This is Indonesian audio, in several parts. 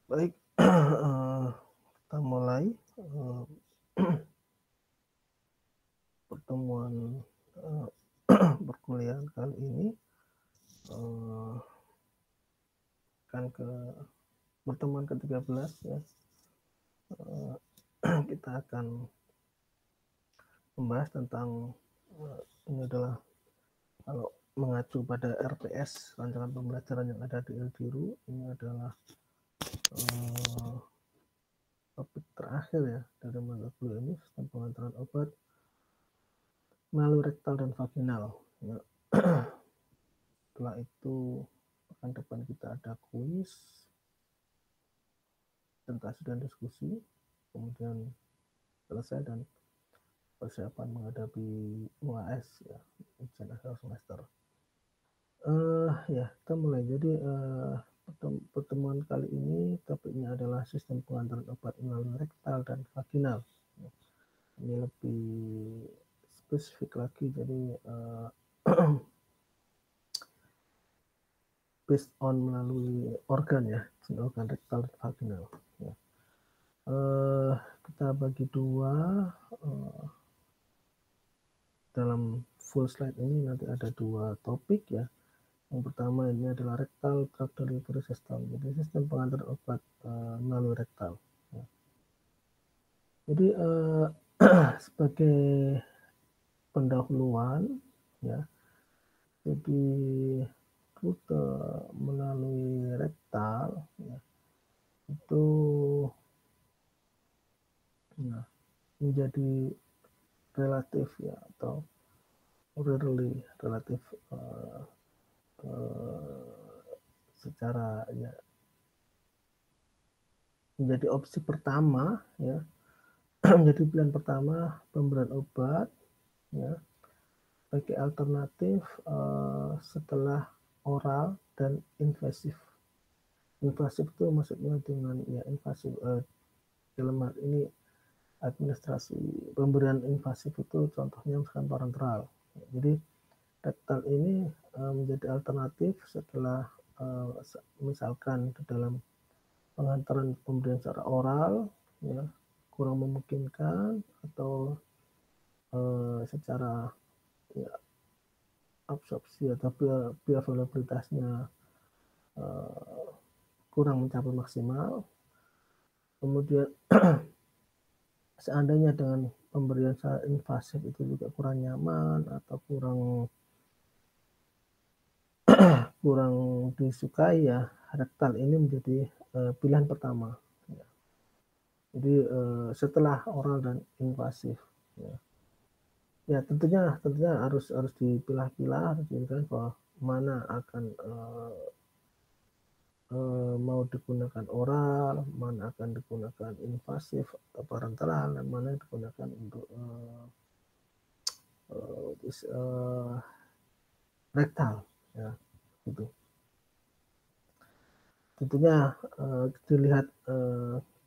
Baik, kita mulai pertemuan perkuliahan kali ini kan ke pertemuan ke-13 ya. Kita akan membahas tentang ini adalah kalau mengacu pada RPS, rancangan pembelajaran yang ada di Eldiru, ini adalah topik terakhir ya dari mata kuliah ini, sistem pengantaran obat melalui rektal dan vaginal ya. Setelah itu pekan depan kita ada kuis, presentasi dan diskusi, kemudian selesai dan persiapan menghadapi UAS ya, ujian akhir semester. Ya kita mulai. Jadi pertemuan kali ini topiknya adalah sistem pengantaran obat melalui rektal dan vaginal. Ini lebih spesifik lagi, jadi based on melalui organ ya, organ rektal dan vaginal ya. Kita bagi dua, dalam full slide ini nanti ada dua topik ya. Yang pertama ini adalah rectal drug delivery system, jadi sistem pengantar obat melalui rektal ya. Jadi sebagai pendahuluan ya, jadi rute melalui rektal ya, itu nah, menjadi relatif ya, atau relatif secara ya menjadi opsi pertama ya, menjadi pilihan pertama pemberian obat ya, bagi alternatif setelah oral dan invasif. Invasif itu maksudnya dengan ya invasif dalam hal ini administrasi pemberian invasif itu contohnya misalkan parenteral. Jadi rektal ini menjadi alternatif setelah misalkan di dalam pengantaran pemberian secara oral ya kurang memungkinkan, atau secara ya absorpsi atau bioavailabilitasnya kurang mencapai maksimal. Kemudian seandainya dengan pemberian secara invasif itu juga kurang nyaman atau kurang disukai ya, rektal ini menjadi pilihan pertama ya. Jadi setelah oral dan invasif ya. Ya tentunya harus dipilah-pilah, harus dilihat bahwa mana akan mau digunakan oral, mana akan digunakan invasif atau parenteral, dan mana yang digunakan untuk rektal ya gitu. Tentunya dilihat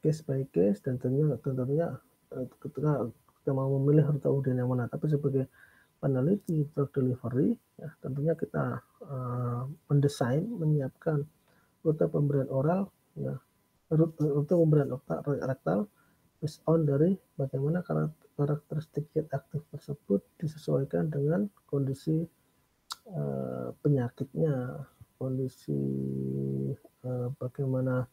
case by case, dan tentunya ketika kita mau memilih rute ujian yang mana. Tapi sebagai peneliti drug delivery ya, tentunya kita mendesain, menyiapkan rute pemberian oral ya, rute pemberian rektal based on dari bagaimana karakteristik zat aktif tersebut disesuaikan dengan kondisi penyakitnya, kondisi bagaimana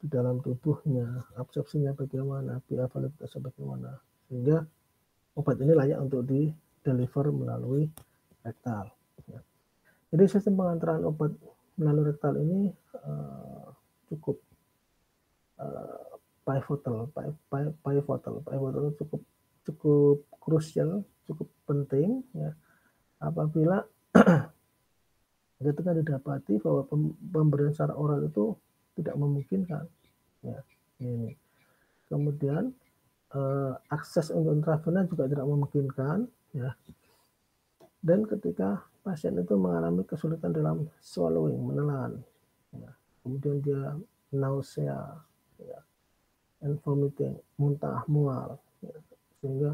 di dalam tubuhnya, absorpsinya bagaimana, bioavailabilitasnya bagaimana, sehingga obat ini layak untuk di deliver melalui rektal ya. Jadi sistem pengantaran obat melalui rektal ini cukup pivotal cukup krusial, cukup penting ya, apabila ketika didapati bahwa pemberian secara oral itu tidak memungkinkan ya. Ini kemudian akses untuk intravena juga tidak memungkinkan ya, dan ketika pasien itu mengalami kesulitan dalam swallowing, menelan ya, kemudian dia nausea ya, and vomiting, muntah, mual ya, sehingga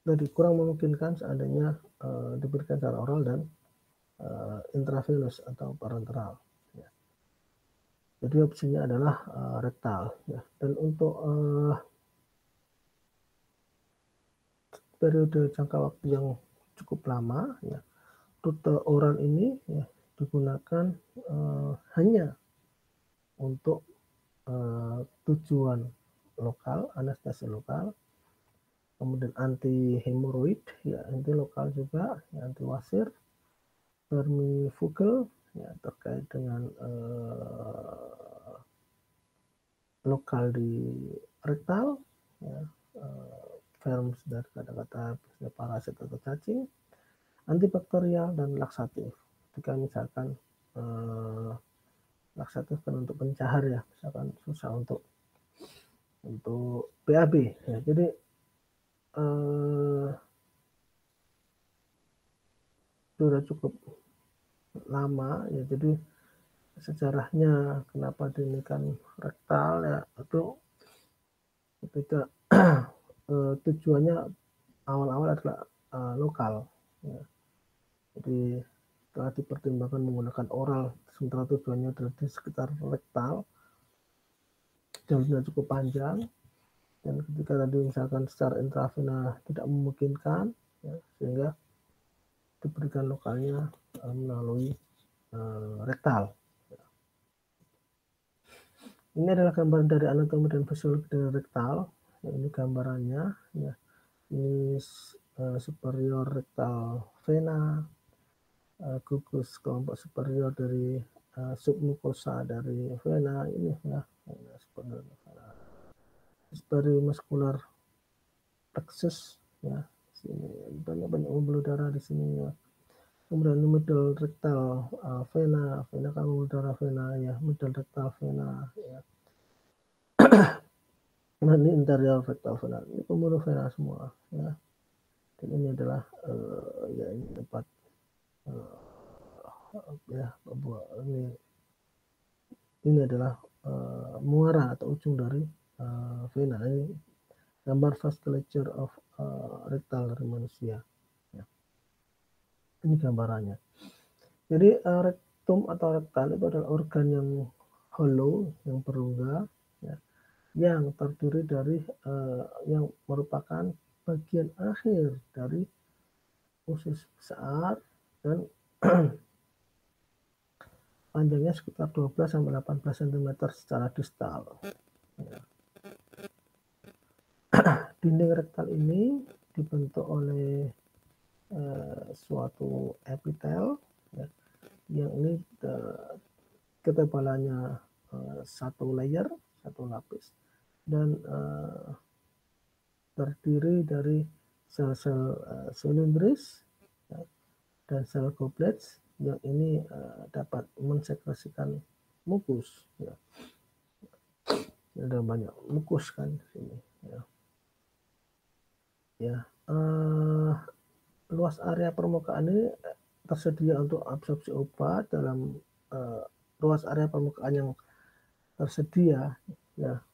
jadi kurang memungkinkan seandainya diberikan secara oral dan intravenous atau parenteral. Ya. Jadi opsinya adalah rektal. Ya. Dan untuk periode jangka waktu yang cukup lama, ya, rute oral ini ya, digunakan hanya untuk tujuan lokal, anestesi lokal, kemudian anti hemoroid, ya, anti lokal juga, ya, anti wasir, vermifugal, ya, terkait dengan lokal di rektal, ya, verms dari kata-kata parasit atau cacing, antibakterial dan laksatif. Jika misalkan laksatif kan untuk pencahar ya, misalkan susah untuk BAB ya. Jadi sudah cukup lama ya, jadi sejarahnya kenapa dinamakan rektal ya, itu ketika tujuannya awal-awal adalah lokal ya. Jadi setelah dipertimbangkan menggunakan oral sementara tujuannya adalah di sekitar rektal, jalurnya cukup panjang, dan ketika tadi misalkan secara intravena tidak memungkinkan ya, sehingga diberikan lokalnya melalui rektal. Ini adalah gambaran dari anatomi dan fisiologi dari rektal. Ya, ini gambarannya ya. Ini superior rektal vena, gugus kelompok superior dari submukosa dari vena ini ya, superior muscular plexus ya, sini banyak pembuluh darah di sini ya. Kemudian middle rectal vena kan pembuluh darah vena ya, middle rectal vena ya. Nah, ini interior rectal vena, ini pembuluh vena semua ya. Dan ini adalah ya, ini tempat ya, ini adalah muara atau ujung dari vena. Ini gambar vasculature of rectal dari manusia ya. Ini gambarannya. Jadi rektum atau rektal itu adalah organ yang hollow, yang berongga ya, yang terdiri dari yang merupakan bagian akhir dari usus besar dan panjangnya sekitar 12-18 cm secara distal. Ya. Dinding rektal ini dibentuk oleh suatu epitel ya, yang ini ketebalannya satu layer, satu lapis, dan terdiri dari sel-sel silindris ya, dan sel goblets yang ini dapat mensekresikan mukus ya. Ada banyak mukus kan di sini ya. Ya, luas area permukaan ini tersedia untuk absorpsi obat dalam luas area permukaan yang tersedia ya,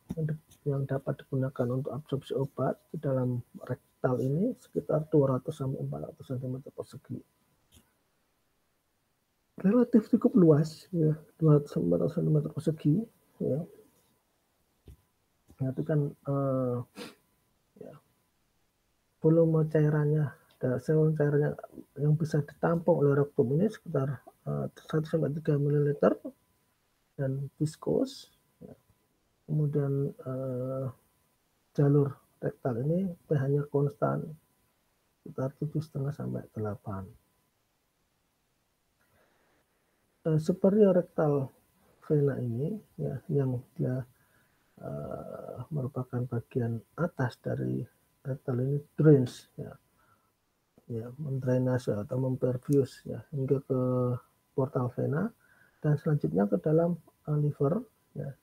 yang dapat digunakan untuk absorpsi obat di dalam rektal ini sekitar 200-400 cm persegi. Relatif cukup luas ya, 200-400 cm persegi ya. Nah, itu kan ya, volume cairannya, sel cairannya yang bisa ditampung oleh rektum ini sekitar 1-3 ml dan viskos ya. Kemudian jalur rektal ini pH-nya konstan sekitar 7,5-8. Superior rektal vena ini ya, yang dia merupakan bagian atas dari rektal ini drains ya, ya, mendrainase atau memperfuse ya hingga ke portal vena dan selanjutnya ke dalam liver ya,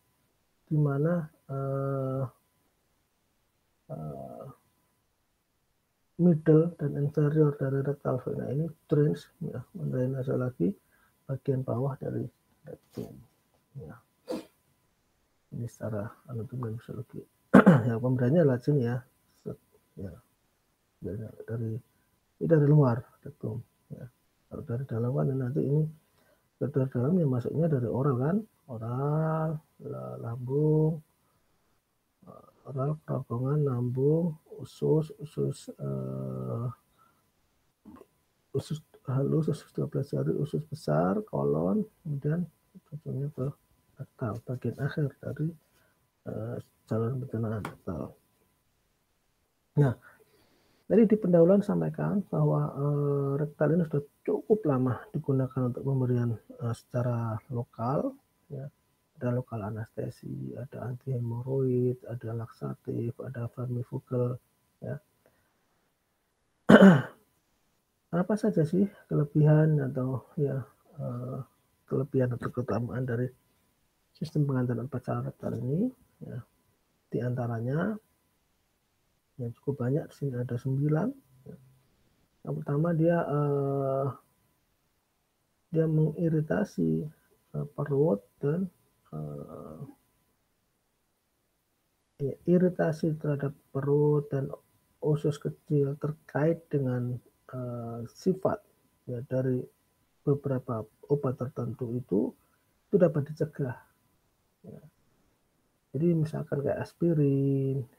di mana middle dan inferior dari rektal vena ini drains ya, mendrainase lagi bagian bawah dari rektum ya. Ini secara anatomi dan fisiologi. Ya, pemberiannya adalah sini ya, ya, dari luar rektum ya, dari dalam kan nanti ini dari dalam yang masuknya dari oral kan, oral, lambung, oral, kerongkongan, lambung, usus halus, usus 12 jari, usus besar, kolon, kemudian ujungnya ke rektal, bagian akhir dari saluran pencernaan rektal. Nah, tadi di pendahuluan sampaikan bahwa rektal ini sudah cukup lama digunakan untuk pemberian secara lokal, ya. Ada lokal anestesi, ada anti hemoroid, ada laksatif, ada vermifugal, ya. Apa saja sih kelebihan atau ya kelebihan atau keutamaan dari sistem pengantaran upacara rektal ini? Ya, di antaranya yang cukup banyak, di sini ada 9. Ya. Yang pertama dia mengiritasi perut dan iritasi terhadap perut dan usus kecil terkait dengan sifat ya dari beberapa obat tertentu itu dapat dicegah. Ya. Jadi misalkan kayak aspirin,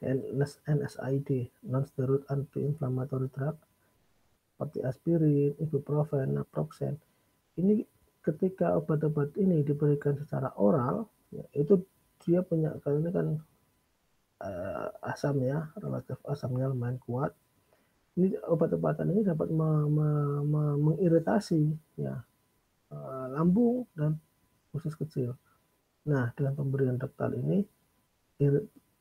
NSAID, non-steroid anti-inflammatory drug, seperti aspirin, ibuprofen, naproxen. Ini ketika obat-obat ini diberikan secara oral, ya, itu dia punya, kalau ini kan asam ya, relatif asamnya lumayan kuat. Ini obat-obatan ini dapat mengiritasi ya lambung dan usus kecil. Nah, dengan pemberian rektal ini,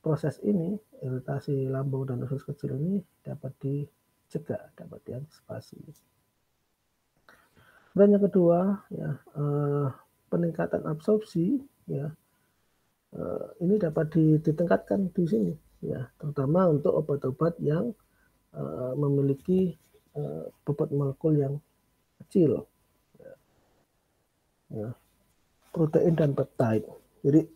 proses ini, iritasi lambung dan usus kecil ini dapat dicegah, dapat diantisipasi. Dan yang kedua, ya peningkatan absorpsi, ya ini dapat ditingkatkan di sini, ya terutama untuk obat-obat yang memiliki bobot molekul yang kecil, ya, protein dan peptide. Jadi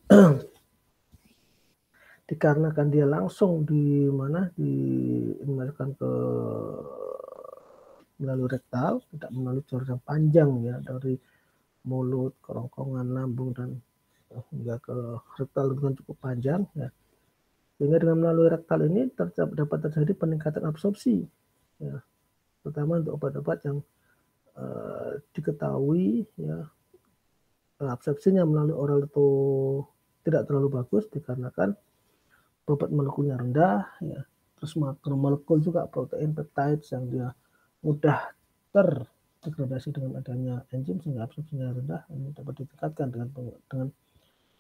dikarenakan dia langsung dimasukkan ke melalui rektal, tidak melalui jalur yang panjang ya dari mulut, kerongkongan, lambung dan hingga ke rektal dengan cukup panjang ya. Sehingga dengan melalui rektal ini dapat terjadi peningkatan absorpsi ya, terutama untuk obat-obat yang diketahui ya absorpsinya melalui oral itu tidak terlalu bagus dikarenakan bobot molekulnya rendah ya, terus makromolekulnya juga protein peptide yang dia mudah terdegradasi dengan adanya enzim sehingga absorpsinya rendah. Ini dapat ditingkatkan dengan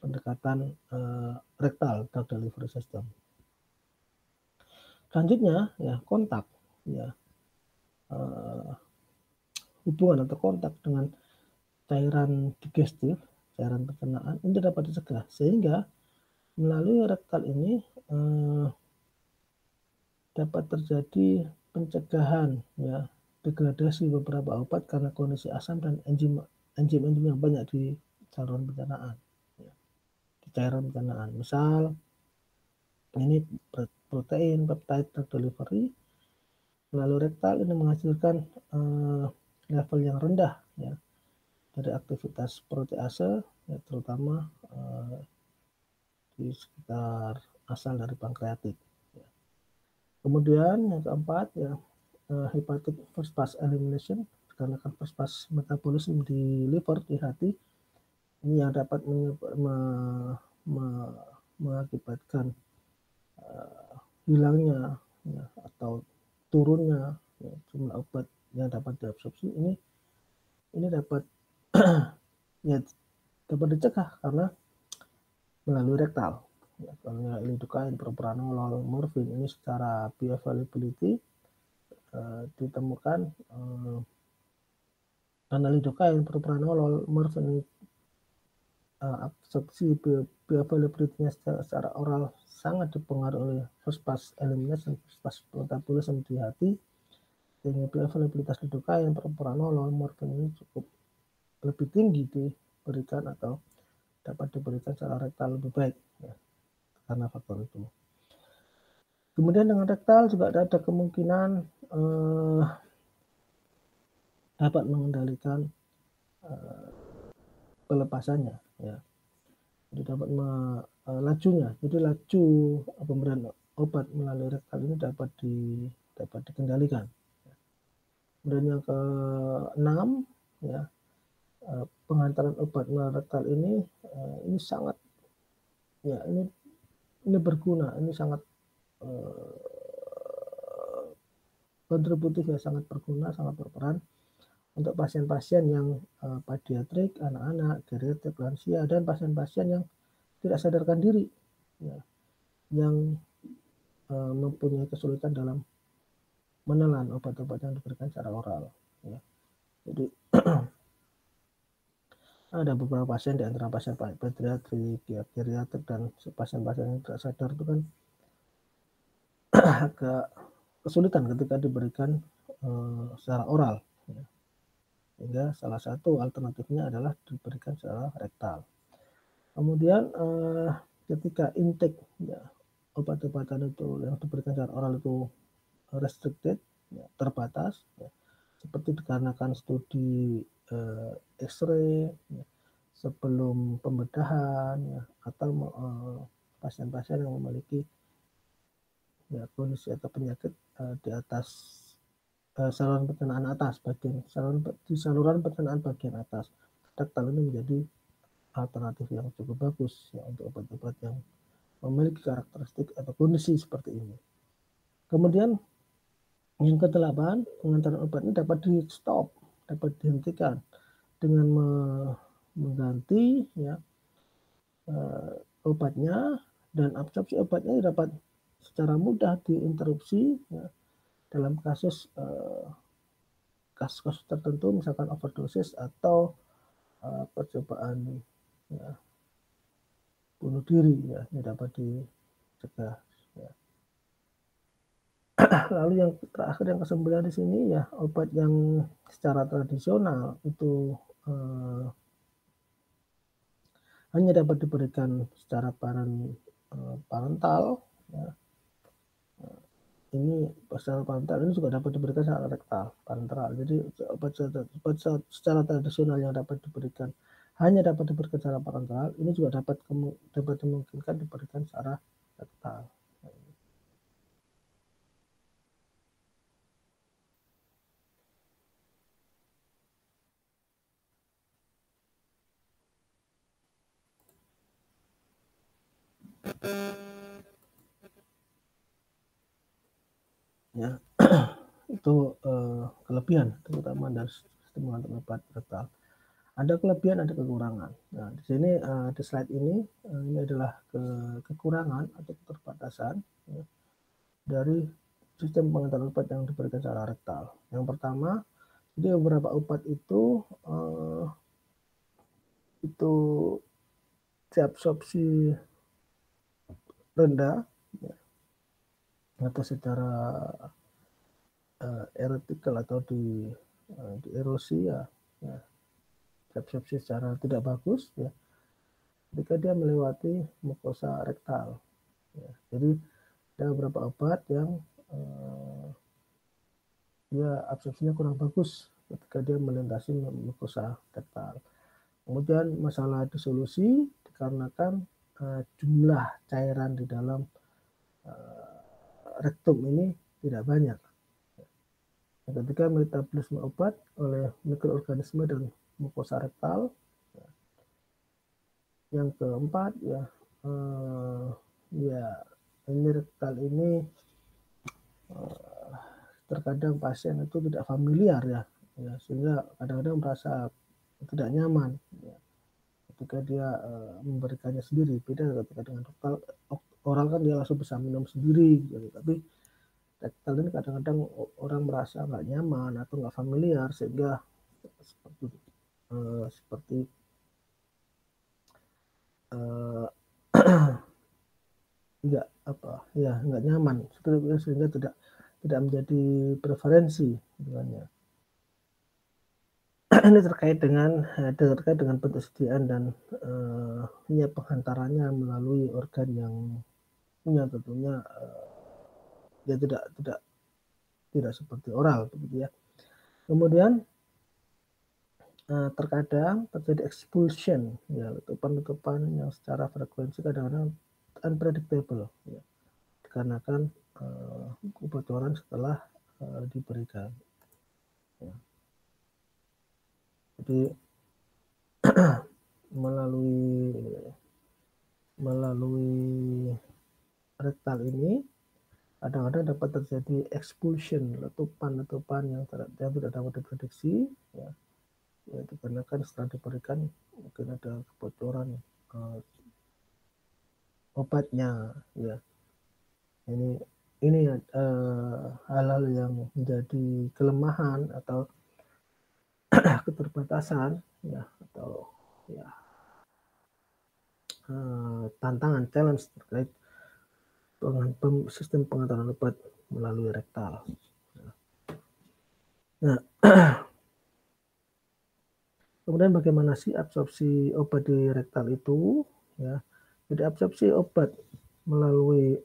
pendekatan rektal drug delivery system. Selanjutnya ya kontak ya hubungan atau kontak dengan cairan digestif, cairan pencernaan ini dapat dicegah sehingga melalui rektal ini dapat terjadi pencegahan ya degradasi beberapa obat karena kondisi asam dan enzim yang banyak di saluran pencernaan ya, di cairan pencernaan. Misal ini protein peptide drug delivery melalui rektal ini menghasilkan level yang rendah ya dari aktivitas protease ya, terutama di sekitar asal dari pankreatit. Ya. Kemudian yang keempat ya hepatic first pass elimination, karena kan first pass metabolisme di liver, di hati ini yang dapat mengakibatkan hilangnya ya, atau turunnya ya, jumlah obat yang dapat diabsorpsi ini dapat ya dapat dicegah karena melalui rektal. Ya, karena lidocaine, propranolol, morfin ini secara bioavailability ditemukan karena lidocaine, propranolol, morfin absorpsi bioavailability-nya secara oral sangat dipengaruhi oleh first pass elimination, first pass metabolism di hati, sehingga bioavailabilitas lidocaine, propranolol, morfin ini cukup lebih tinggi diberikan atau dapat diberikan secara rektal lebih baik ya, karena faktor itu. Kemudian dengan rektal juga ada kemungkinan dapat mengendalikan pelepasannya, ya. Jadi dapat lajunya. Jadi laju pemberian obat melalui rektal ini dapat dikendalikan. Kemudian yang ke-6, ya, penghantaran obat melalui rektal ini sangat, ya, ini berguna, ini sangat kontributif, ya, sangat berguna, sangat berperan untuk pasien-pasien yang pediatrik, anak-anak, geriatrik, lansia, dan pasien-pasien yang tidak sadarkan diri, ya, yang mempunyai kesulitan dalam menelan obat-obat yang diberikan secara oral, ya. Jadi ada beberapa pasien di antara pasien pediatrik, ya, geriatrik, dan pasien-pasien yang tidak sadar itu kan agak kesulitan ketika diberikan secara oral, ya. Sehingga salah satu alternatifnya adalah diberikan secara rektal. Kemudian ketika intake, ya, obat-obatan itu yang diberikan secara oral itu restricted, ya, terbatas, ya, seperti dikarenakan studi X-ray, ya, sebelum pembedahan, ya, atau pasien-pasien yang memiliki, ya, kondisi atau penyakit di atas saluran pencernaan atas, saluran pencernaan bagian atas. Rektal ini menjadi alternatif yang cukup bagus, ya, untuk obat-obat yang memiliki karakteristik atau kondisi seperti ini. Kemudian yang ke-8, pengantaran obat ini dapat di stop, dapat dihentikan dengan mengganti, ya, obatnya, dan absorpsi obatnya dapat secara mudah diinterupsi, ya, dalam kasus tertentu, misalkan overdosis atau percobaan, ya, bunuh diri, ya, ini dapat dicegah, ya. Lalu yang terakhir, yang ke-9 di sini, ya, obat yang secara tradisional itu hanya dapat diberikan secara parental, ya. Ini secara parental ini juga dapat diberikan secara rektal, parenteral. Jadi obat secara tradisional yang hanya dapat diberikan secara parenteral, ini juga dapat dimungkinkan diberikan secara rektal. Ya, itu kelebihan terutama dari stimulan obat rektal. Ada kelebihan, ada kekurangan. Nah, di sini di slide ini adalah kekurangan atau keterbatasan, ya, dari sistem pengantaran obat yang diberikan secara rektal. Yang pertama, jadi beberapa obat itu diabsorpsi rendah, ya, atau secara erotikal atau di erosi, ya, ya, diabsorpsi secara tidak bagus, ya, ketika dia melewati mukosa rektal, ya. Jadi ada beberapa obat yang dia absorpsinya kurang bagus ketika dia melintasi mukosa rektal. Kemudian masalah disolusi dikarenakan jumlah cairan di dalam rektum ini tidak banyak. Ketika metabolisme obat oleh mikroorganisme dan mukosa rektal. Yang keempat, ya, ya, ini rektal ini terkadang pasien itu tidak familiar, ya, sehingga kadang-kadang merasa tidak nyaman, ya, ketika dia memberikannya sendiri. Beda ketika dengan rektal, oral kan dia langsung bisa minum sendiri, gitu. Tapi rektal ini kadang-kadang orang merasa nggak nyaman atau nggak familiar, sehingga seperti nggak nyaman, sehingga tidak menjadi preferensi dengannya. Ini terkait dengan pentersediaan dan penghantarannya melalui organ yang tentunya dia tidak seperti oral, begitu, ya. Kemudian terkadang terjadi expulsion, ya, letupan-letupan yang secara frekuensi kadang-kadang unpredictable, ya, dikarenakan kebocoran setelah diberikan. Ya. Jadi melalui rektal ini kadang-kadang dapat terjadi expulsion, letupan-letupan yang tidak dapat diprediksi, ya, dikarenakan setelah diberikan mungkin ada kebocoran obatnya, ya. Ini hal-hal yang menjadi kelemahan atau keterbatasan, ya, atau ya tantangan challenge terkait sistem pengantaran obat melalui rektal. Nah, kemudian bagaimana sih absorpsi obat di rektal itu? Ya, jadi absorpsi obat melalui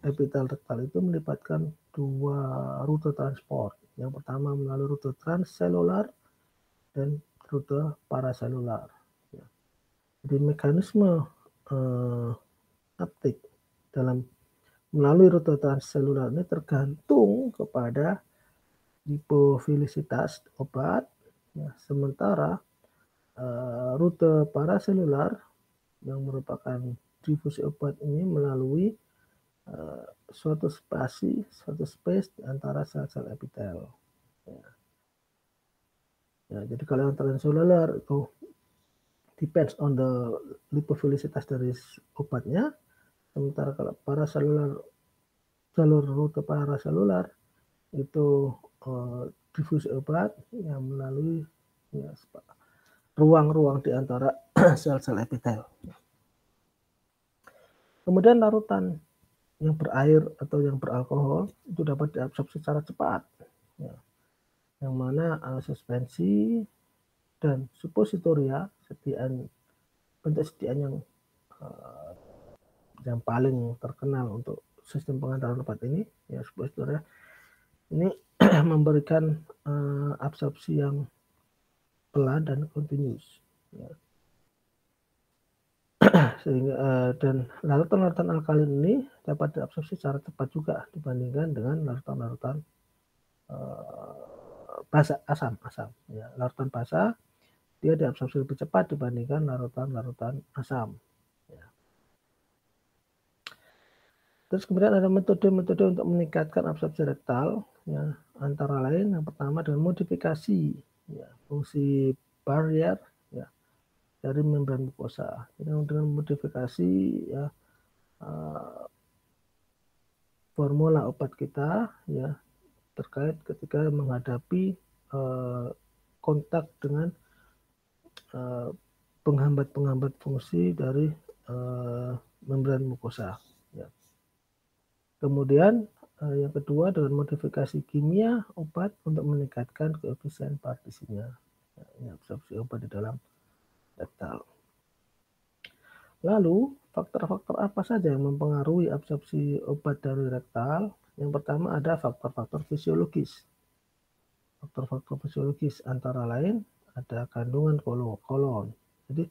epitel rektal itu melibatkan dua rute transport. Yang pertama melalui rute transselular dan rute paraselular. Ya. Jadi mekanisme uptake dalam melalui rute transselular ini tergantung kepada lipofilisitas obat, ya, sementara rute paraselular yang merupakan difusi obat ini melalui suatu space di antara sel-sel epitel. Ya. Ya, jadi kalau yang transselular itu depends on the lipofilisitas dari obatnya, sementara kalau paraselular, jalur rute paraselular itu difusi obat yang melalui, ya, ruang-ruang di antara sel-sel epitel. Kemudian larutan yang berair atau yang beralkohol itu dapat diabsorpsi secara cepat, ya, yang mana suspensi dan suppositoria, bentuk sediaan yang paling terkenal untuk sistem pengantaran obat ini, ya, suppositoria ini memberikan absorpsi yang pelan dan continuous, ya. Sehingga dan larutan-larutan alkalin ini dapat diabsorpsi secara cepat juga dibandingkan dengan larutan-larutan basah, asam, ya. Larutan basah dia diabsorpsi lebih cepat dibandingkan larutan-larutan asam, ya. Terus kemudian ada metode-metode untuk meningkatkan absorpsi rektal, ya, antara lain yang pertama dengan modifikasi, ya, fungsi barrier, ya, dari membran mukosa. Jadi dengan modifikasi, ya, formula obat kita, ya, terkait ketika menghadapi kontak dengan penghambat-penghambat fungsi dari membran mukosa, ya. Kemudian yang kedua dengan modifikasi kimia obat untuk meningkatkan koefisien partisinya, ya, ini absorpsi obat di dalam rektal. Lalu faktor-faktor apa saja yang mempengaruhi absorpsi obat dari rektal? Yang pertama ada faktor-faktor fisiologis. Faktor-faktor fisiologis antara lain ada kandungan kolon. Jadi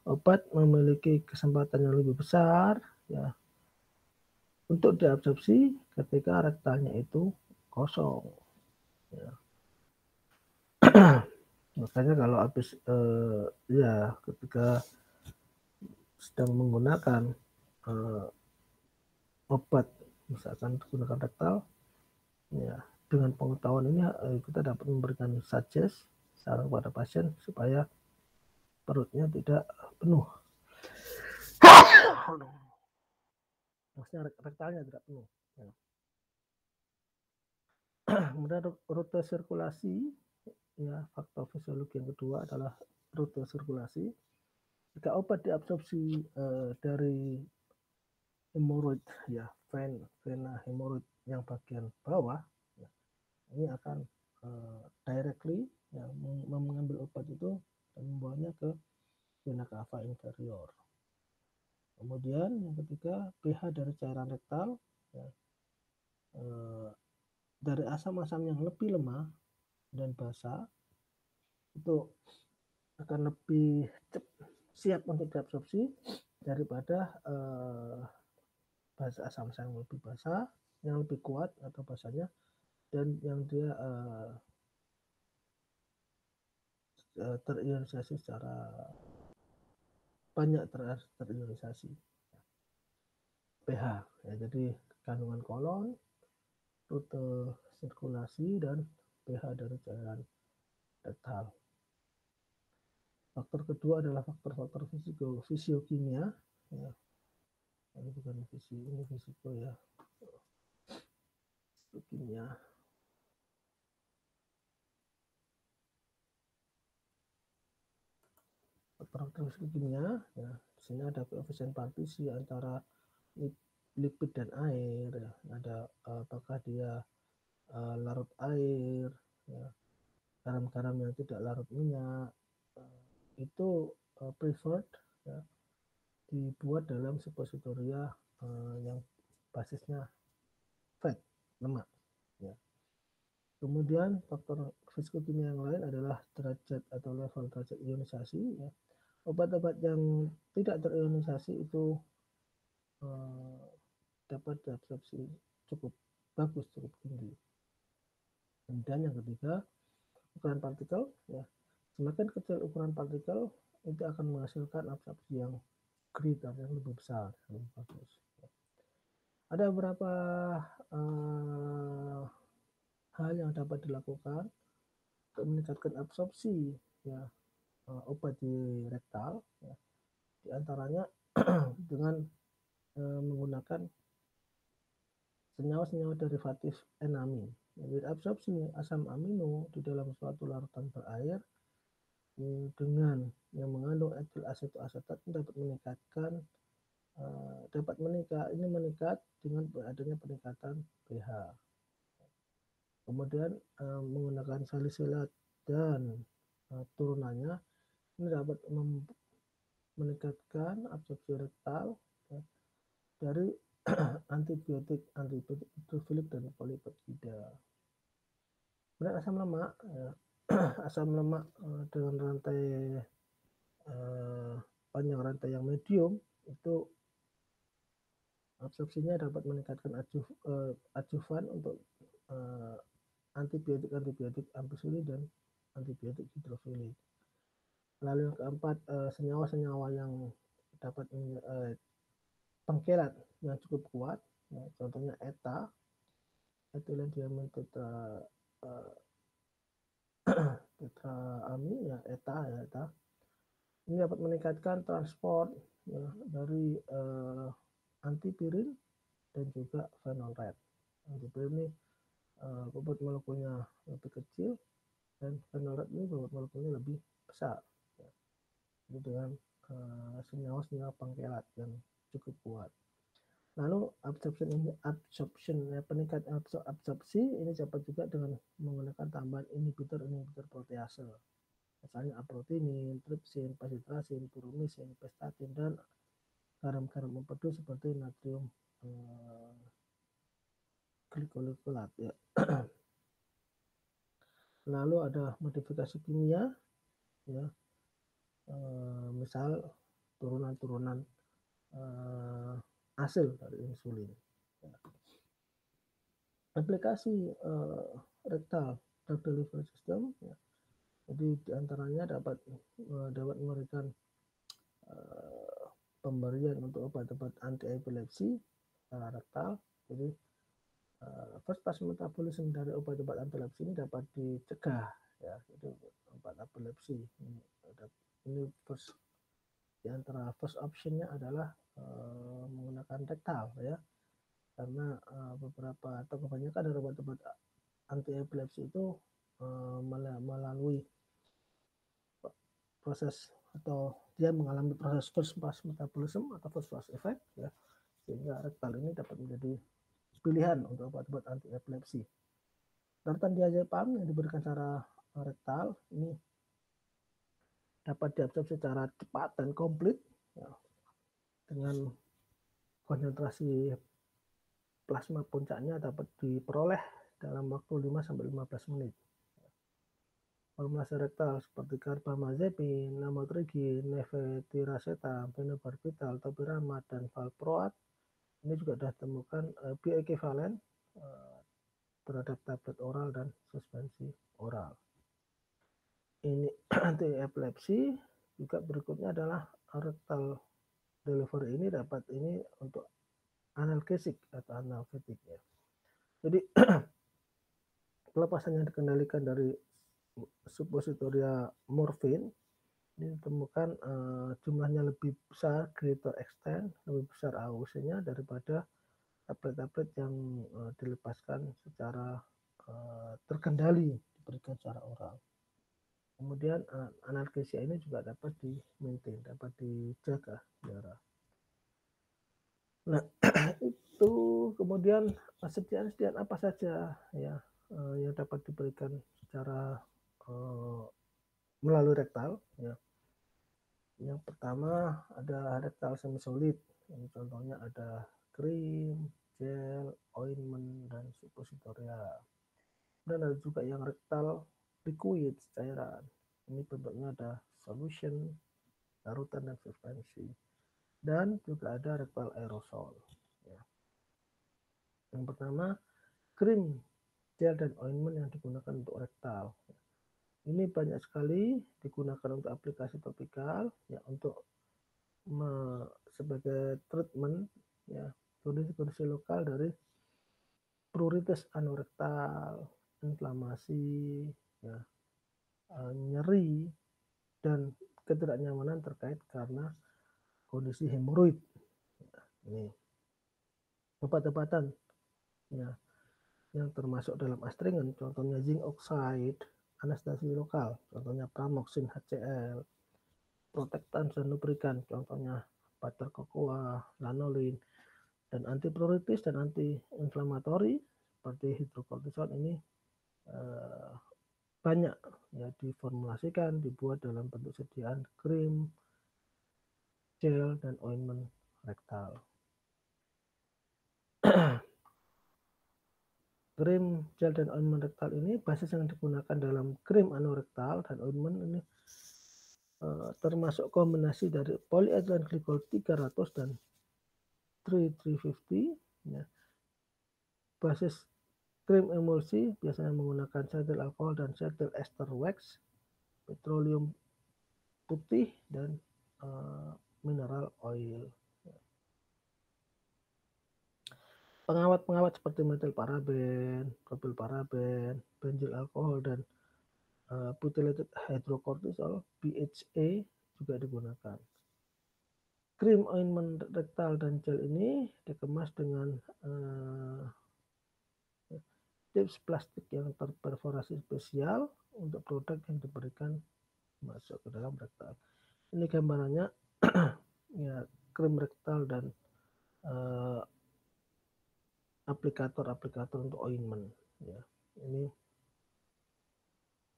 obat memiliki kesempatan yang lebih besar, ya, untuk diabsorpsi ketika rektalnya itu kosong, ya. Makanya kalau habis ya ketika sedang menggunakan obat misalkan menggunakan rektal, ya, dengan pengetahuan ini kita dapat memberikan suggest saran kepada pasien supaya perutnya tidak penuh. Maksudnya rektalnya tidak penuh, ya. Kemudian rute sirkulasi, ya, faktor fisiologi yang kedua adalah rute sirkulasi. Jika obat diabsorpsi dari hemoroid, ya, vena hemoroid yang bagian bawah, ya, ini akan directly, ya, mengambil obat itu dan membawanya ke vena cava inferior. Kemudian yang ketiga pH dari cairan rektal, ya, dari asam-asam yang lebih lemah dan basah itu akan lebih siap untuk diabsorpsi daripada bahasa asam yang lebih basah, yang lebih kuat atau bahasanya, dan yang dia terionisasi secara banyak terionisasi. pH ya, jadi kandungan kolon, rute sirkulasi, dan pH dari cairan rektal. Faktor kedua adalah faktor-faktor fisiokimia ya. Ini bukan ini fisiko ya, kimia. Faktor kimia ya, di sini ada koefisien partisi antara lipid dan air ya. Ada apakah dia larut air ya, garam-garam yang tidak larut minyak, itu preferred ya, dibuat dalam suppositoria yang basisnya fat, lemak ya. Kemudian faktor fisikokimia yang lain adalah derajat atau level derajat ionisasi ya. Obat-obat yang tidak terionisasi itu dapat diabsorpsi cukup bagus, cukup tinggi. Dan yang ketiga, ukuran partikel ya. Semakin kecil ukuran partikel, itu akan menghasilkan absorpsi yang greater, yang lebih besar, lebih bagus. Ada beberapa hal yang dapat dilakukan untuk meningkatkan absorpsi ya obat di rektal ya. Di antaranya dengan menggunakan senyawa-senyawa derivatif enamin. Jadi absorpsi asam amino di dalam suatu larutan berair dengan yang mengandung etil asetoasetat dapat meningkatkan meningkat dengan adanya peningkatan pH. Kemudian menggunakan salisilat dan turunannya ini dapat meningkatkan absorpsi rektal ya, dari antibiotik hidrofilik dan polipeptida. Kemudian asam lemak ya. Asam lemak dengan rantai panjang rantai yang medium itu absorpsinya dapat meningkatkan adjuvan untuk antibiotik ampicillin dan antibiotik hidrofilik. Lalu yang keempat, senyawa-senyawa yang dapat pengkilat yang cukup kuat ya, contohnya ETA, etilen diamin tetraamin ya, ETA ya, ETA. Ini dapat meningkatkan transport ya, dari antipirin dan juga phenol red. Antipirin ini bobot molekulnya lebih kecil dan phenol red ini bobot molekulnya lebih besar ya. Jadi dengan senyawa-senyawa pengkelat yang cukup kuat. Lalu absorption ya, peningkat absorpsi ini dapat juga dengan menggunakan tambahan inhibitor protease. Misalnya aprotinin, tripsin, pasitrasin, purumisin, pestatin, dan garam-garam empedu seperti natrium glikolulat ya. Lalu ada modifikasi kimia ya, misal turunan-turunan hasil dari insulin ya. Aplikasi rektal drug delivery system ya. Jadi diantaranya dapat memberikan pemberian untuk obat-obat anti epilepsi secara rektal. Jadi first pass metabolism dari obat-obat anti epilepsi ini dapat dicegah ya. Jadi obat epilepsi ini first di antara first optionnya adalah menggunakan rektal ya, karena beberapa atau kebanyakan dari obat-obat anti epilepsi itu melalui proses atau dia mengalami proses first pass metabolism atau first pass effect ya, sehingga rektal ini dapat menjadi pilihan untuk obat-obat anti epilepsi. Larutan diazepam yang diberikan secara rektal ini dapat diabsorpsi secara cepat dan komplit ya, dengan konsentrasi plasma puncaknya dapat diperoleh dalam waktu 5-15 menit. formulasi rektal seperti carbamazepine, lamotrigine, levetiracetam, phenobarbital, topiramate, dan valproat ini juga sudah ditemukan bioekivalen terhadap tablet oral dan suspensi oral. Ini anti epilepsi. Juga berikutnya adalah rectal delivery ini dapat ini untuk analgesik atau analgetik ya. Jadi pelepasan yang dikendalikan dari suppositoria morfin ini ditemukan jumlahnya lebih besar, greater extent, lebih besar AUC-nya daripada tablet-tablet yang dilepaskan secara terkendali, diberikan secara oral. Kemudian analgesia ini juga dapat di-maintain, dapat dijaga darah. Nah, itu kemudian sediaan apa saja ya yang dapat diberikan secara melalui rektal ya. Yang pertama ada rektal semi-solid. Contohnya ada krim, gel, ointment, dan suppositoria. Dan ada juga yang rektal liquid, cairan. Ini bentuknya ada solution, larutan, dan suspensi. Dan juga ada rektal aerosol. Ya. Yang pertama, krim, gel, dan ointment yang digunakan untuk rektal. Ini banyak sekali digunakan untuk aplikasi topikal, ya untuk sebagai treatment, ya kondisi lokal dari pruritus anorektal, inflamasi, ya, nyeri, dan ketidaknyamanan terkait karena kondisi hemoroid. Ini obat-obatan ya yang termasuk dalam astringen, contohnya zinc oxide, anestesi lokal, contohnya pramoxin HCl, protektan dan lubrikan, contohnya butter cocoa, lanolin, dan antipruritis dan antiinflamatori seperti hidrokortison ini banyak ya diformulasikan, dibuat dalam bentuk sediaan krim, gel, dan ointment rektal. Krim, gel, dan ointment rektal ini basis yang digunakan dalam krim anorektal dan ointment ini termasuk kombinasi dari polyethylene glycol 300 dan 350 ya. Basis krim emulsi biasanya menggunakan cetyl alkohol dan cetyl ester wax, petroleum putih, dan mineral oil. Pengawat-pengawat seperti metil paraben, propil paraben, benzyl alkohol, dan butylated hydrocortisol (BHA) juga digunakan. Krim, ointment rektal, dan gel ini dikemas dengan tips plastik yang terperforasi spesial untuk produk yang diberikan masuk ke dalam rektal. Ini gambarannya ya krim rektal dan aplikator untuk ointment ya. Ini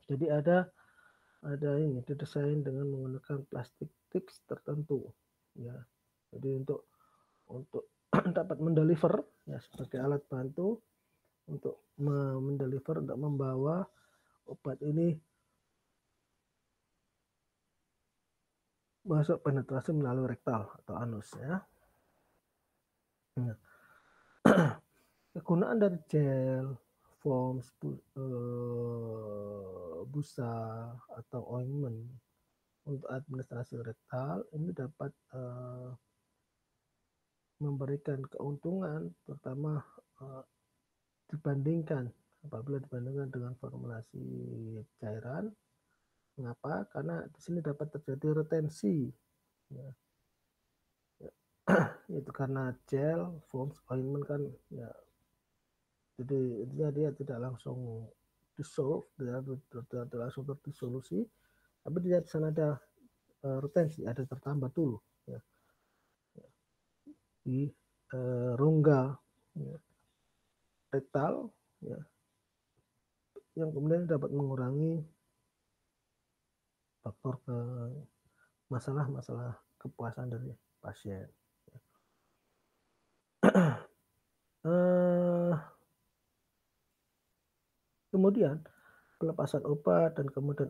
jadi ada ini didesain dengan menggunakan plastik tips tertentu ya. Jadi untuk dapat mendeliver ya sebagai alat bantu untuk mendeliver, untuk membawa obat ini masuk penetrasi melalui rektal atau anus ya. Nah, kegunaan dari gel, foam, busa, atau ointment untuk administrasi rektal ini dapat memberikan keuntungan, terutama apabila dibandingkan dengan formulasi cairan. Mengapa? Karena di sini dapat terjadi retensi ya. Itu karena gel, foam, ointment kan ya, jadi dia tidak langsung dissolve, tidak langsung terdisolusi, tapi di sana ada retensi, ada tertambat dulu ya, di rongga ya, rektal ya, yang kemudian dapat mengurangi faktor masalah kepuasan dari pasien. Kemudian pelepasan obat dan kemudian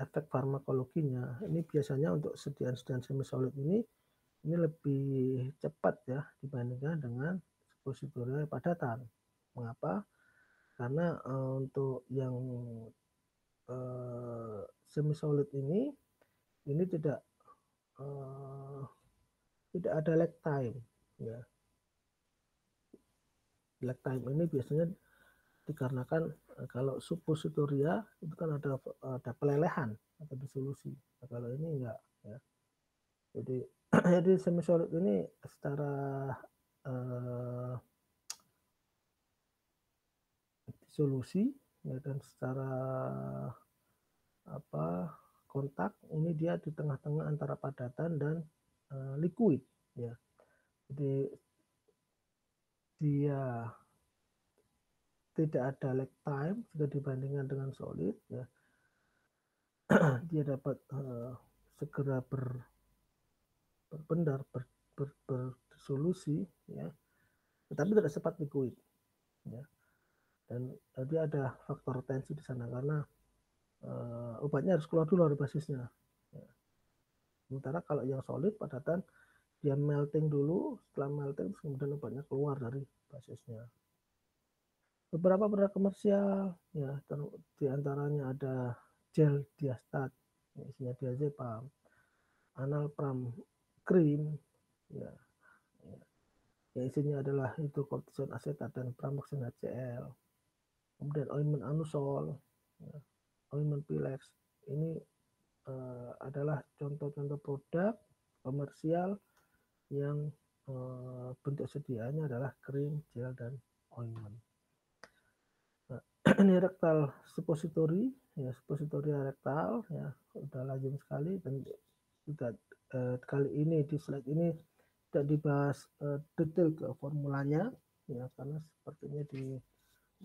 efek farmakologinya ini biasanya untuk sediaan-sediaan semi-solid ini lebih cepat ya dibandingkan dengan suppositoria padatan. Mengapa? Karena untuk yang semi-solid ini tidak ada lag time ya. Lag time ini biasanya dikarenakan kalau suppositoria itu kan ada pelelehan atau disolusi. Nah, kalau ini enggak ya. Jadi jadi semi solid ini secara disolusi ya, dan secara kontak ini dia di tengah-tengah antara padatan dan liquid ya. Jadi dia tidak ada lag time jika dibandingkan dengan solid ya. Dia dapat segera berpendar, berdisolusi ya, tetapi tidak cepat liquid ya. Dan dia ada faktor tensi di sana karena obatnya harus keluar dulu dari basisnya ya. Sementara kalau yang solid padatan dia melting dulu, setelah melting kemudian obatnya keluar dari basisnya. Beberapa produk komersial ya, diantaranya ada gel diastat, isinya diazepam, analpram krim ya, yang isinya adalah hidrokortison asetat dan pramoxin HCl. Kemudian ointment anusol, ya, ointment pilex. Ini adalah contoh-contoh produk komersial yang bentuk sediaannya adalah krim, gel, dan ointment. Nah, ini rektal suppository ya, suppositoria rektal ya, udah lazim sekali dan juga kali ini di slide ini tidak dibahas detail ke formulanya ya, karena sepertinya di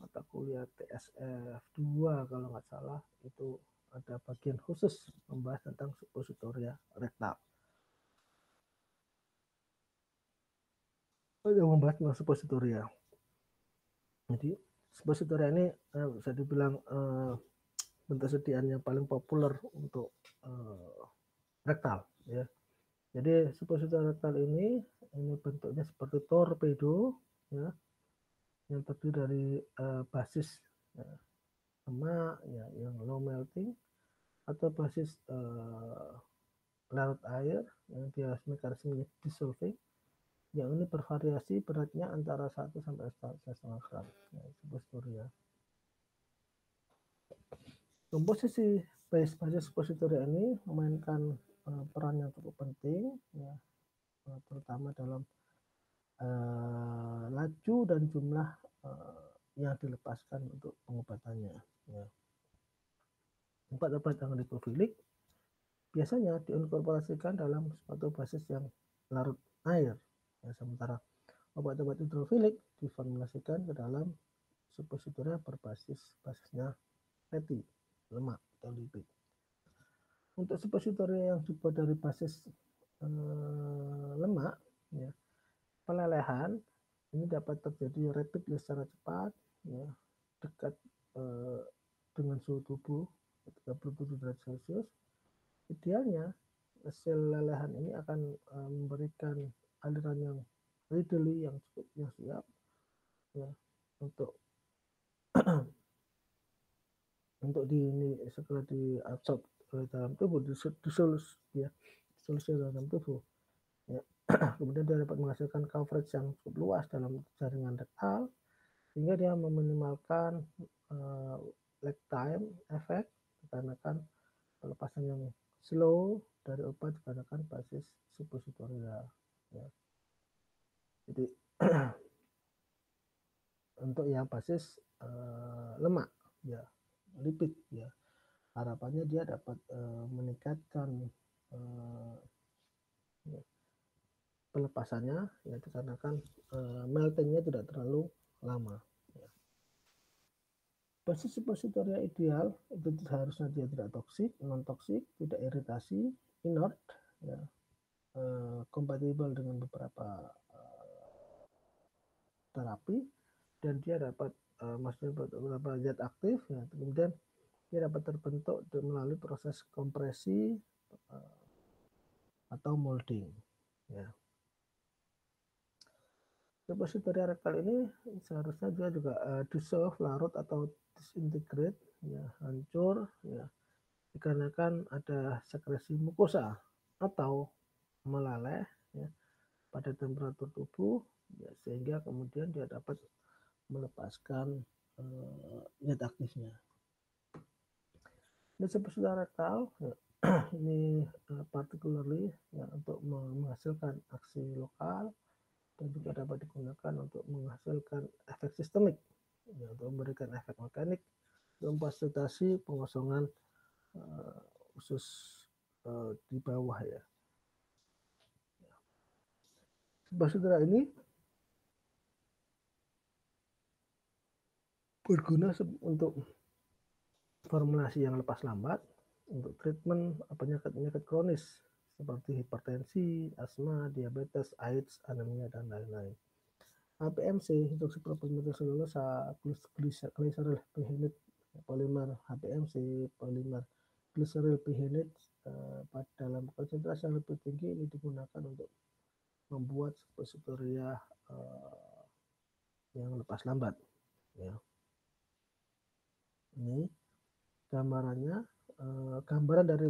mata kuliah TSF 2 kalau nggak salah itu ada bagian khusus membahas tentang suppositoria rektal. Yang membahas tentang suppositoria. Jadi suppositoria ini bisa dibilang bentuk sediaan yang paling populer untuk rektal ya. Jadi suppositoria rektal ini bentuknya seperti torpedo ya, yang terdiri dari basis ya, lemak ya, yang low melting, atau basis larut air yang dia mekanisme dissolving, yang ini bervariasi beratnya antara 1 sampai 1,5 gram ya, suppositoria. Komposisi basis suppositoria ini memainkan peran yang cukup penting ya, terutama dalam laju dan jumlah yang dilepaskan untuk pengobatannya ya. Obat-obat yang hidrofilik biasanya diinkorporasikan dalam suatu basis yang larut air ya, sementara obat-obat hidrofilik diformulasikan ke dalam suppositoria basisnya fatty, lemak atau lipid. Untuk suppositoria yang dibuat dari basis lemak ya, pelelehan ini dapat terjadi rapidly secara cepat ya, dekat dengan suhu tubuh 37 derajat Celcius. Idealnya sel lelehan ini akan memberikan aliran yang readily, yang cukup, yang siap ya, untuk segera diabsorb oleh dalam tubuh, disolusi dalam tubuh ya. Kemudian dia dapat menghasilkan coverage yang cukup luas dalam jaringan rektal sehingga dia meminimalkan lag time efek dikarenakan pelepasan yang slow dari obat dikarenakan basis suppositoria ya. Jadi untuk yang basis lemak ya, lipid ya, harapannya dia dapat meningkatkan pelepasannya ya, dikarenakan meltingnya tidak terlalu lama ya. Basis suppositoria ideal itu seharusnya dia tidak toksik, non toksik, tidak iritasi, inert ya, kompatibel dengan beberapa terapi, dan dia dapat maksudnya beberapa zat aktif, ya, kemudian dia dapat terbentuk melalui proses kompresi atau molding. Ya. Depositoria rektal ini seharusnya dia juga dissolve, larut atau disintegrate, ya, hancur, ya, dikarenakan ada sekresi mukosa atau melaleh, ya, pada temperatur tubuh, ya, sehingga kemudian dia dapat melepaskan zat aktifnya. Depositoria rektal, ya, ini particularly, ya, untuk menghasilkan aksi lokal dan juga dapat digunakan untuk menghasilkan efek sistemik, ya, untuk memberikan efek mekanik, memfasilitasi pengosongan usus di bawah, ya. Depositoria ini berguna untuk formulasi yang lepas lambat untuk treatment penyakit-penyakit kronis seperti hipertensi, asma, diabetes, AIDS, anemia, dan lain-lain. HPMC, hidroksipropyl selulosa, glyceryl pihenate polimer, HPMC, polimer glyceryl pihenate dalam konsentrasi yang lebih tinggi ini digunakan untuk membuat suppositoria yang lepas lambat. Ya. Ini gambarannya, gambaran dari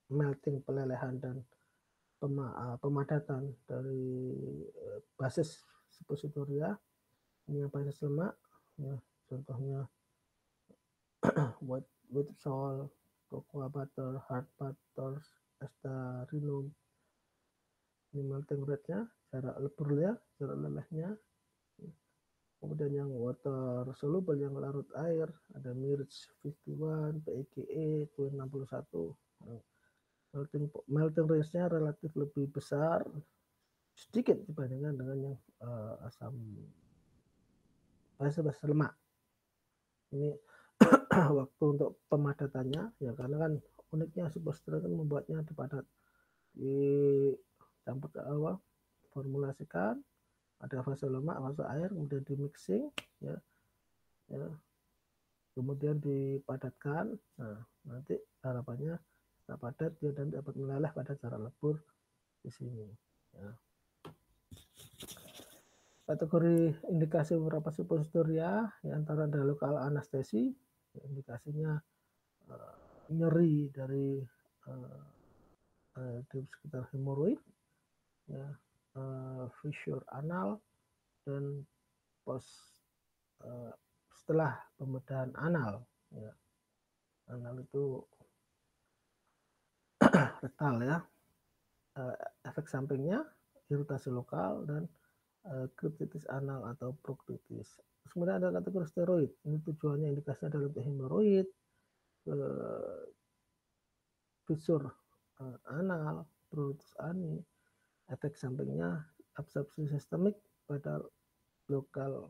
melting, pelelehan, dan pemadatan dari basis suppositoria. Ini yang basis lemak, ya, contohnya white salt, cocoa butter, hard butter, astarinum. Ini melting rate-nya, jarak leburnya, jarak lelehnya. Kemudian yang water soluble, yang larut air, ada Mirch 51, PEGE 261. Melting range-nya relatif lebih besar sedikit dibandingkan dengan yang asam base lemak. Ini waktu untuk pemadatannya, ya, karena kan uniknya suppositoria kan membuatnya dipadat, dicampur ke awal, formulasikan, ada fase lemak, fase air, kemudian di mixing, ya, ya, kemudian dipadatkan. Nah, nanti harapannya setelah padat dia dan dapat meleleh pada jarak lebur di sini, ya. Kategori indikasi beberapa suppositoria, ya, antara ada lokal anestesi, ya, indikasinya nyeri dari di sekitar hemoroid, ya, fissure anal, dan setelah pembedahan anal, ya. Anal itu rektal, ya. Efek sampingnya iritasi lokal dan kriptitis anal atau proktitis. Kemudian ada kategori steroid. Ini tujuannya indikasinya adalah untuk hemoroid, fissure anal, pruritus ani. Efek sampingnya absorpsi sistemik pada lokal,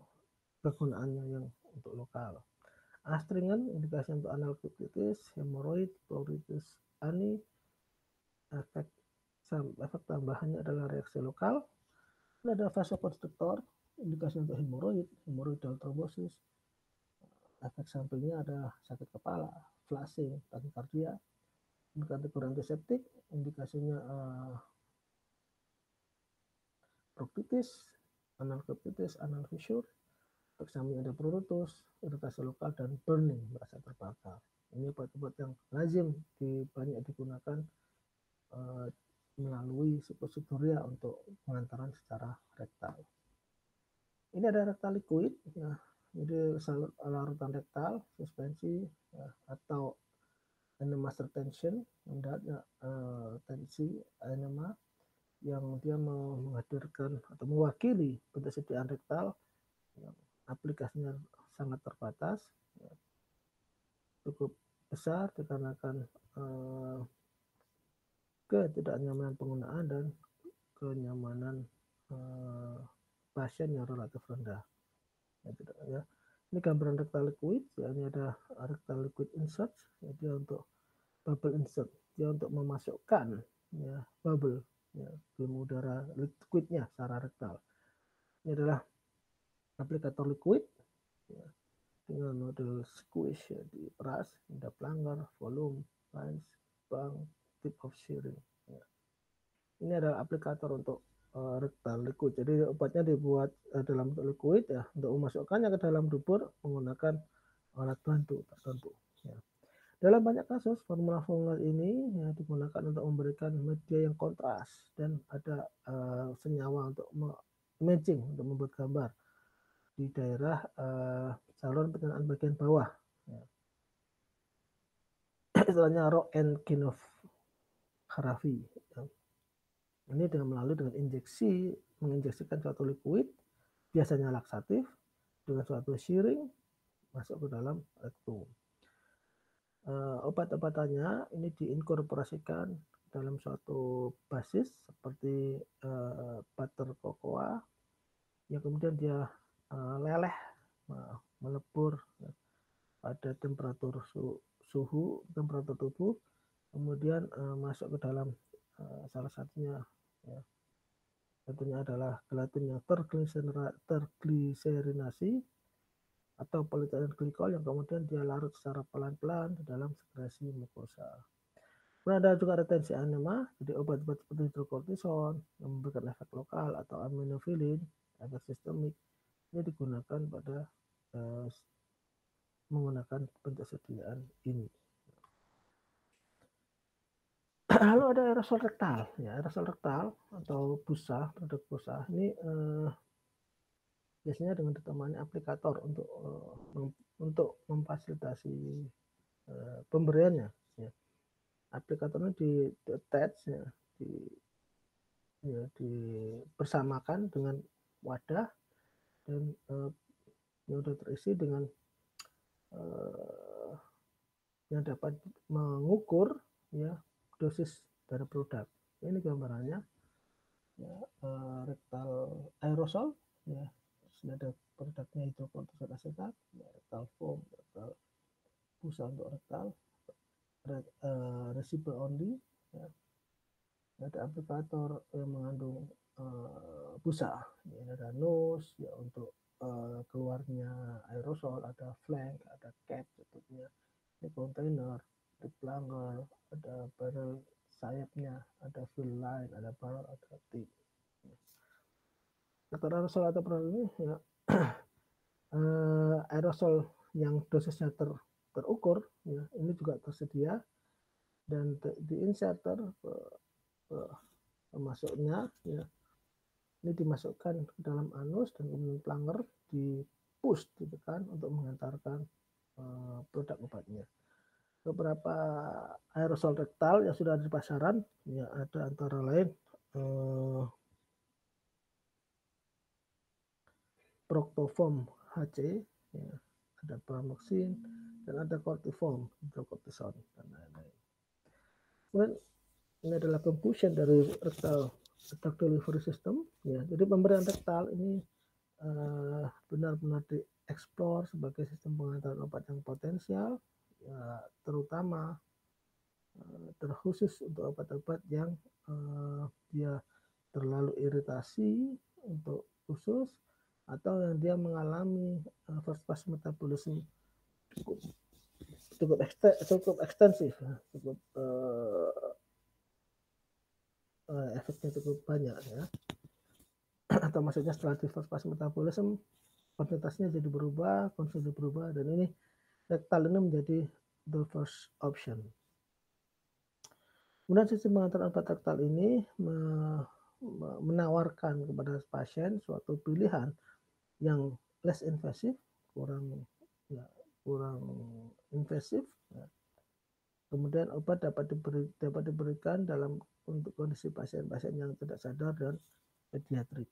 kegunaannya yang untuk lokal. Astringent indikasi untuk anal kriptitis, hemoroid, pruritus ani. Efek tambahannya adalah reaksi lokal. Ini ada vasokonstriktor, indikasi untuk hemoroid, hemoroidal trombosis. Efek sampingnya ada sakit kepala, flushing, takikardia. Kategori antiseptik, indikasinya proktitis, anal kriptitis, anal fissure. Efek sampingnya ada pruritus, iritasi lokal, dan burning, merasa terbakar. Ini obat-obat yang lazim banyak digunakan melalui suppositoria untuk pengantaran secara rektal. Ini ada rektal liquid, ya, jadi larutan rektal, suspensi, ya, atau enema retention, tensi enema yang dia menghadirkan atau mewakili pentersediaan rektal yang aplikasinya sangat terbatas, ya, cukup besar dikarenakan ketidaknyamanan penggunaan dan kenyamanan pasien yang relatif rendah. Ya. Ini gambaran rektal liquid, ya, ini ada rektal liquid insert, ya, dia untuk bubble insert, dia untuk memasukkan, ya, bubble, ya, film udara liquidnya secara rektal. Ini adalah aplikator liquid ya, dengan model squish ya, diperas, ada plunger, volume, lines, bank, tip of shearing. Ya. Ini adalah aplikator untuk rectal liquid. Jadi obatnya dibuat dalam bentuk liquid ya, untuk memasukkannya ke dalam dubur menggunakan alat bantu tertentu. Ya. Dalam banyak kasus, formula-formula ini ya, digunakan untuk memberikan media yang kontras dan ada senyawa untuk imaging, untuk membuat gambar di daerah saluran pencernaan bagian bawah. Ya. Istilahnya Röntgenography. Ya. Ini melalui dengan menginjeksikan suatu liquid, biasanya laksatif, dengan suatu shearing masuk ke dalam rektum. Obat-obatannya ini diinkorporasikan dalam suatu basis seperti butter cocoa yang kemudian dia leleh melebur ya, pada temperatur temperatur tubuh, kemudian masuk ke dalam salah satunya ya, tentunya adalah gelatin yang tergliserinasi atau polyethylene glikol yang kemudian dia larut secara pelan-pelan di dalam sekresi mukosa. Kemudian ada juga retensi enema, jadi obat-obat seperti hidrokortison yang memberikan efek lokal atau aminofilin, efek sistemik, ini digunakan pada menggunakan pentersediaan ini. Lalu ada aerosol rektal, ya aerosol rektal atau busa, produk busa ini biasanya dengan ditemani aplikator untuk memfasilitasi pemberiannya. Ya. Aplikatornya di attach ya, dibersamakan dengan wadah dan yang sudah terisi dengan yang dapat mengukur ya dosis dari produk. Ini gambarannya ya, rektal aerosol ya, ada produknya hidrokortison asetat, ya, rektal foam, rektal busa untuk rektal, resiper only ya. Ada aplikator yang mengandung busa, ya, ada nose ya untuk keluarnya aerosol, ada flank, ada cap tutupnya, ini container, ada plunger, ada barrel sayapnya, ada fill line, ada barrel, ada tip. Rektal aerosol atau produk ini ya, aerosol yang dosisnya terukur ya, ini juga tersedia dan di inserter masuknya ya, ini dimasukkan ke dalam anus dan kemudian plunger di push ditekan untuk mengantarkan produk obatnya. Beberapa aerosol rektal yang sudah ada di pasaran ya, ada antara lain Proctoform HC ya, ada Pramoxin dan ada Cortiform hidrokortison dan lain-lain. Kemudian ini adalah conclusion dari rektal delivery system ya. Jadi pemberian rektal ini benar-benar dieksplor sebagai sistem pengantaran obat yang potensial ya, terutama terkhusus untuk obat-obat yang dia terlalu iritasi untuk usus atau yang dia mengalami first pass metabolism cukup ekstensif, cukup efeknya cukup banyak ya. Atau maksudnya setelah di first pass metabolism kuantitasnya jadi berubah, konsumsi berubah, dan ini rektal ini menjadi the first option. Kemudian sistem pengantaran obat rektal ini menawarkan kepada pasien suatu pilihan yang less invasive, kurang invasif. Ya. Kemudian obat dapat diberikan dalam untuk kondisi pasien-pasien yang tidak sadar dan pediatrik.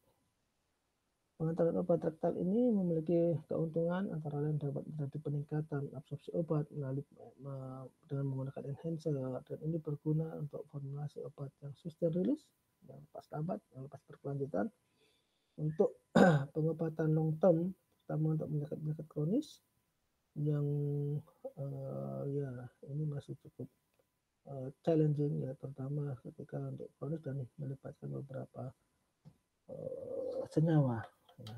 Pengantaran obat rektal ini memiliki keuntungan antara lain dapat terjadi peningkatan absorpsi obat dengan menggunakan enhancer, dan ini berguna untuk formulasi obat yang sustain release, yang lepas lambat, yang lepas berkelanjutan, untuk pengobatan long term, terutama untuk penyakit kronis yang ya ini masih cukup challenging ya, terutama ketika untuk kronis dan melibatkan beberapa senyawa. Ya.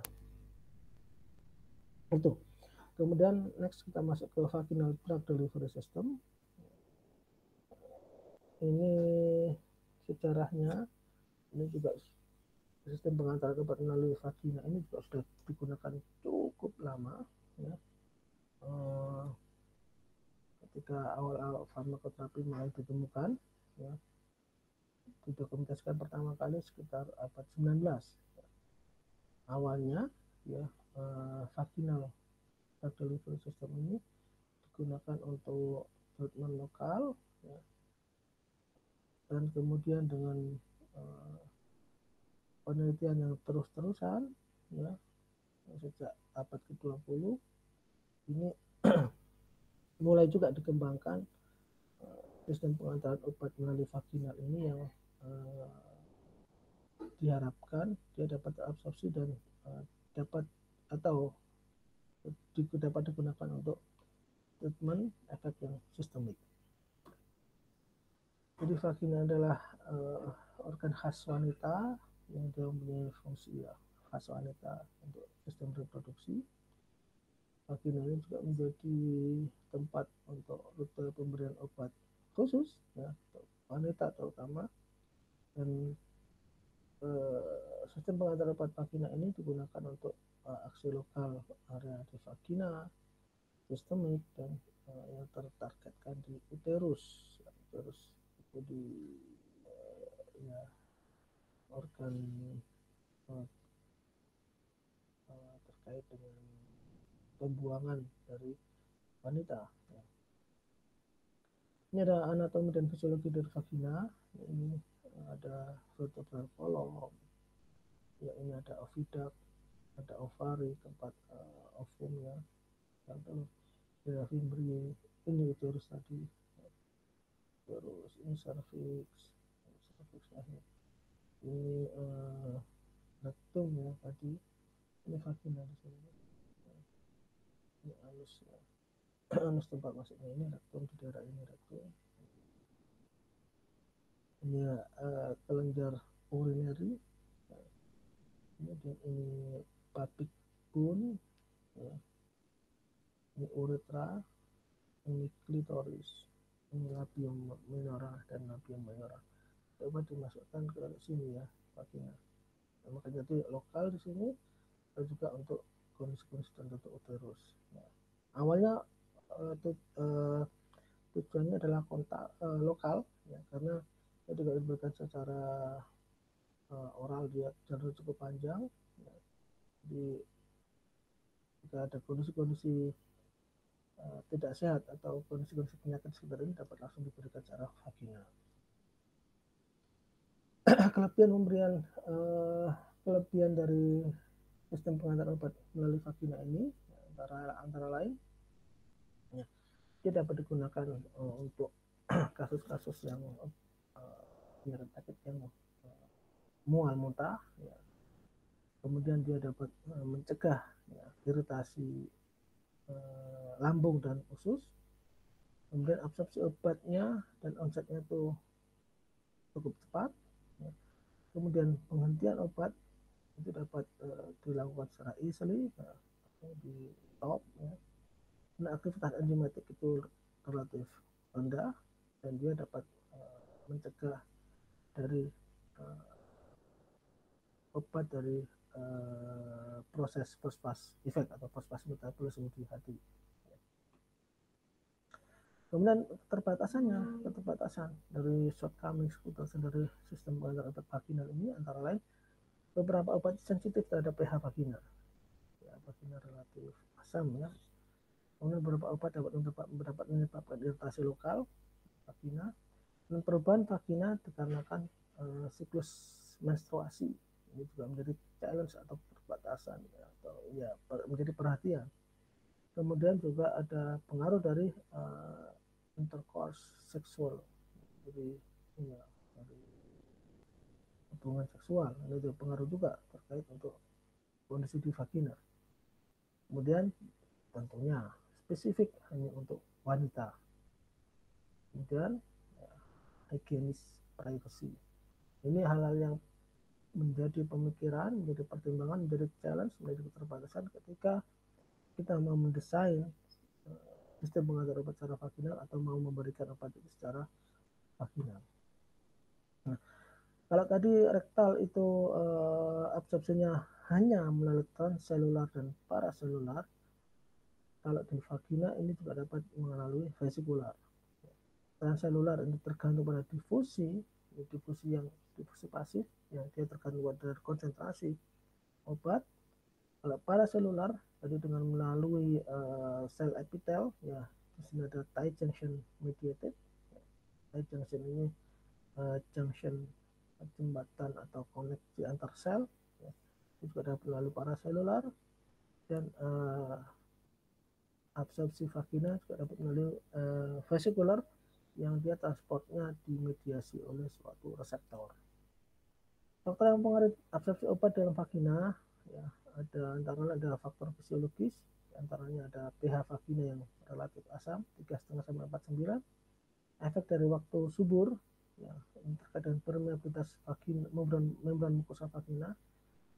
Itu. Kemudian next kita masuk ke vaginal drug delivery system. Ini sejarahnya, ini juga sistem pengantar obat melalui vagina ini juga sudah digunakan cukup lama, ya. Ketika awal-awal farmakoterapi mulai ditemukan, ya, didokumentasikan pertama kali sekitar abad 19. Awalnya, ya, vaginal drug delivery system ini digunakan untuk treatment lokal, ya, dan kemudian dengan penelitian yang terus-terusan, ya, sejak abad ke-20 ini mulai juga dikembangkan sistem pengantaran obat melalui vaginal ini yang diharapkan dia dapat terabsorpsi dan dapat atau dapat digunakan untuk treatment efek yang sistemik. Jadi vagina adalah organ khas wanita yang dia mempunyai fungsi khas wanita untuk sistem reproduksi. Vagina ini juga menjadi tempat untuk rute pemberian obat khusus, ya, untuk wanita terutama, dan sistem pengantar obat vagina ini digunakan untuk aksi lokal area di vagina, sistemik, dan yang tertargetkan di uterus. Uterus itu di ya, organ terkait dengan pembuangan dari wanita. Ya. Ini ada anatomi dan fisiologi dari vagina. Ini ada vertebral column. Ya, ini ada oviduct, ada ovari, tempat ovum, ya, lalu ada fimbri, ini uterus tadi, terus ini cervix lahir, ini rektum, ya, tadi ini vagina di sini, ini anus, ya. Anus tempat masuknya, ini rektum, di daerah ini rektum, ini kelenjar urinary, ya. Kemudian ini papik bone, ya. Ini uretra, ini klitoris, ini labium minora dan labium majora. Coba dimasukkan ke sini, ya, vagina. Nah, makanya jadi lokal di sini dan juga untuk kondisi-kondisi tertentu uterus. Nah, awalnya tujuannya adalah kontak lokal, ya, karena dia juga diberikan secara oral, dia jalur cukup panjang, ya. Jadi jika ada kondisi-kondisi tidak sehat atau kondisi-kondisi penyakit sekitar ini dapat langsung diberikan secara vaginal. Kelebihan dari sistem pengantar obat melalui vagina ini antara lain, ya, dia dapat digunakan untuk kasus-kasus yang penyakit yang mual muntah, ya. Kemudian dia dapat mencegah, ya, iritasi lambung dan usus. Kemudian absorpsi obatnya dan onsetnya itu cukup cepat, ya. Kemudian penghentian obat itu dapat dilakukan secara easily, di stop, ya. Nah, aktivitas enzimatik itu relatif rendah dan dia dapat mencegah dari obat dari proses postpas efek atau postpas metabolisme di hati. Kemudian keterbatasan dari shortcomings dari sistem pengantar obat vaginal ini antara lain beberapa obat sensitif terhadap pH vagina. Ya, vagina relatif asam, ya. Kemudian beberapa obat dapat menyebabkan iritasi lokal vagina dan perubahan vagina dikarenakan siklus menstruasi. Ini juga menjadi challenge atau perbatasan, ya, atau ya menjadi perhatian. Kemudian juga ada pengaruh dari intercourse seksual, jadi ya, dari hubungan seksual, itu pengaruh juga terkait untuk kondisi di vagina. Kemudian tentunya spesifik hanya untuk wanita. Kemudian ya, higienis privacy. Ini hal-hal yang menjadi pemikiran, menjadi pertimbangan, menjadi challenge, menjadi keterbatasan ketika kita mau mendesain sistem pengantar obat secara vaginal atau mau memberikan obat itu secara vaginal. Nah, kalau tadi rektal itu absorpsinya hanya melalui transselular dan paraselular, kalau di vagina ini juga dapat melalui vesikular. Transselular ini tergantung pada difusi difusi pasif, yang dia tergantung pada konsentrasi obat. Kalau paraselular tadi dengan melalui sel epitel, ya di sini ada tight junction mediated. Tight junction ini junction jembatan atau koneksi antar sel, ya. Itu juga dapat melalui paraselular, dan absorpsi vagina juga dapat melalui vesikular, yang dia transportnya dimediasi oleh suatu reseptor. Faktor yang mempengaruhi absorpsi obat dalam vagina, ya, antaranya ada faktor fisiologis, antaranya ada pH vagina yang relatif asam 3,5 sampai 4,9, efek dari waktu subur, ya, terkait dengan permeabilitas vagina, membran mukosa vagina,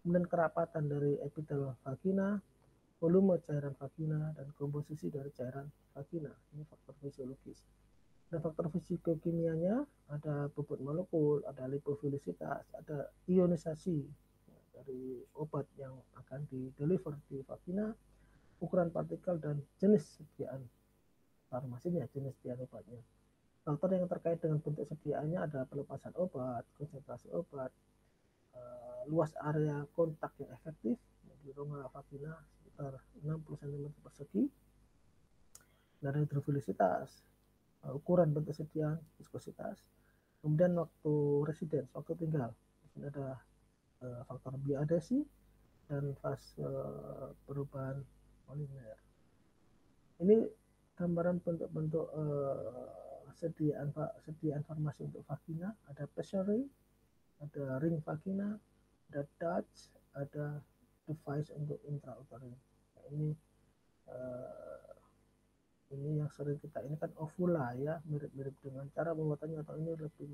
kemudian kerapatan dari epitel vagina, volume cairan vagina, dan komposisi dari cairan vagina. Ini faktor fisiologis. Ada faktor fisikokimianya, ada bobot molekul, ada lipofilisitas, ada ionisasi dari obat yang akan dideliver di vagina, ukuran partikel, dan jenis sediaan farmasinya, jenis sediaan obatnya. Faktor yang terkait dengan bentuk sediaannya ada pelepasan obat, konsentrasi obat, luas area kontak yang efektif di rongga vagina sekitar 60 cm persegi, dan hidrofilisitas, ukuran bentuk sediaan, viskositas, kemudian waktu residence, waktu tinggal. Di sini ada faktor bioadesi dan fase perubahan polimer. Ini gambaran bentuk-bentuk sediaan farmasi untuk vagina. Ada pessary, ada ring vagina, ada Dutch, ada device untuk intrauterine. Nah, ini yang sering kita, ini kan ovula, ya, mirip-mirip dengan cara pembuatannya, atau ini lebih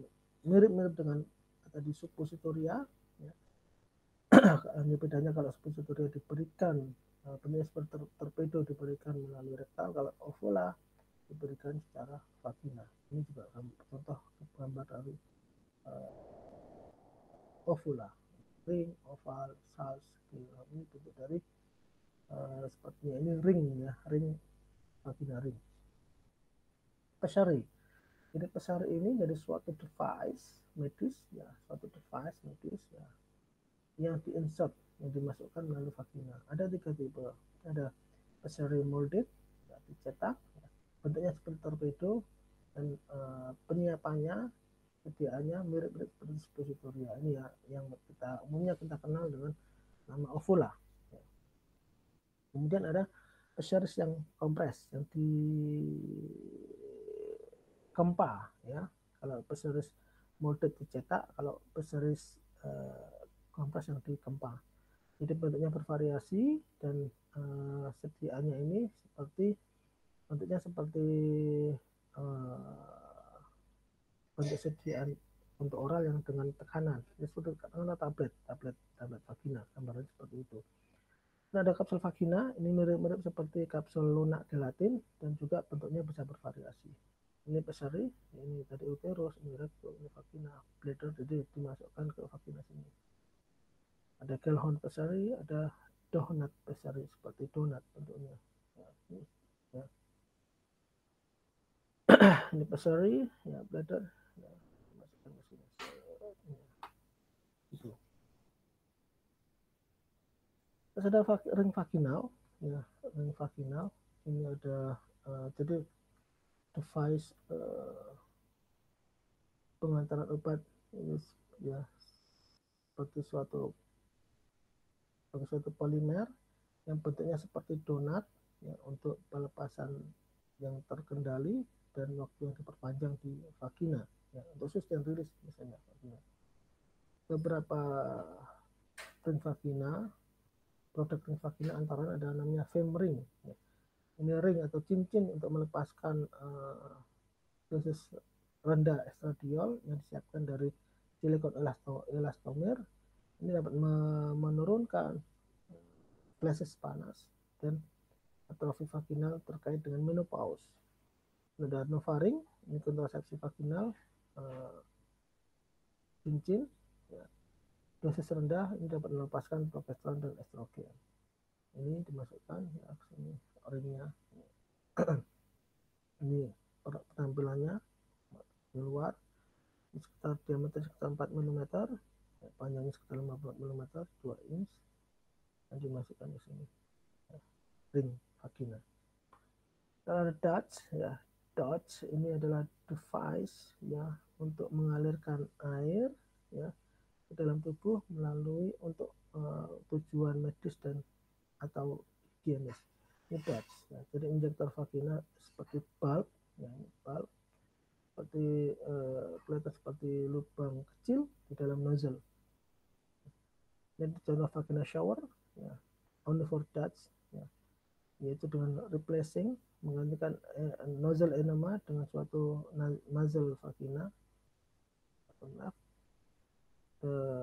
mirip-mirip dengan tadi suppositoria, ya. Hanya bedanya kalau suppositoria diberikan bentuknya seperti torpedo, diberikan melalui rektal, kalau ovula diberikan secara vagina. Ini juga contoh gambar dari ovula, ring, oval, salz, ini bentuk dari sepertinya ini ring, ya, ring vagina, ring. Pessary, jadi pessary ini jadi suatu device medis, ya, suatu device medis, ya, yang diinsert, yang dimasukkan melalui vagina. Ada 3 tipe, ada pessary molded, ya, dicetak, ya, bentuknya seperti torpedo, dan penyiapannya, sediaannya mirip-mirip seperti suppositoria. Ini, ya, yang umumnya kita kenal dengan nama ovula, ya. Kemudian ada pessaries yang kompres, yang di kempa, ya. Kalau pessaries molded dicetak, kalau pessaries kompres yang dikempa. Jadi bentuknya bervariasi, dan sediaannya ini bentuknya seperti bentuk sediaan untuk oral yang dengan tekanan. Ini seperti tablet vagina, gambarnya seperti itu. Nah, ada kapsul vagina, ini mirip-mirip seperti kapsul lunak gelatin, dan juga bentuknya bisa bervariasi. Ini pessary, ini tadi uterus, ini rectum, ini vagina, bladder, jadi dimasukkan ke vagina sini. Ada Gellhorn pessary, ada donut pessary, seperti donat bentuknya. Ya, ini, ya. Ini pessary, ya, bladder, ya, dimasukkan ke sini. Itu. Terus ada ring vaginal, ya, ring vaginal. Ini ada jadi device pengantaran obat ini, ya, seperti suatu polimer yang bentuknya seperti donat, ya, untuk pelepasan yang terkendali dan waktu yang diperpanjang di vagina, ya, untuk sustain release misalnya vagina. Beberapa ring vagina, produk ring vagina antara ada namanya fem ring, ya. Ini ring atau cincin untuk melepaskan dosis rendah estradiol yang disiapkan dari silikon elastomer. Ini dapat menurunkan flashes panas dan atrofi vaginal terkait dengan menopause. Ada Novaring, ini kontrasepsi vaginal cincin, ya. Dosis rendah ini dapat melepaskan progesteron dan estrogen. Ini dimasukkan ya, sini ringnya. Ini penampilannya di luar, sekitar diameter sekitar 4 mm, panjangnya sekitar 50 mm, 2 inch, dan dimasukkan di sini ring vagina. Ada Dutch, ya. Dutch ini adalah device ya untuk mengalirkan air ya ke dalam tubuh melalui untuk tujuan medis dan atau higienis. Ini Dutch. Ya. Jadi injektor vagina seperti bulb, ya, bulb seperti kelihatan seperti lubang kecil di dalam nozzle. Dan contoh vagina shower, ya, only for Dutch, ya, yaitu dengan replacing menggantikan nozzle enema dengan suatu muzzle vagina.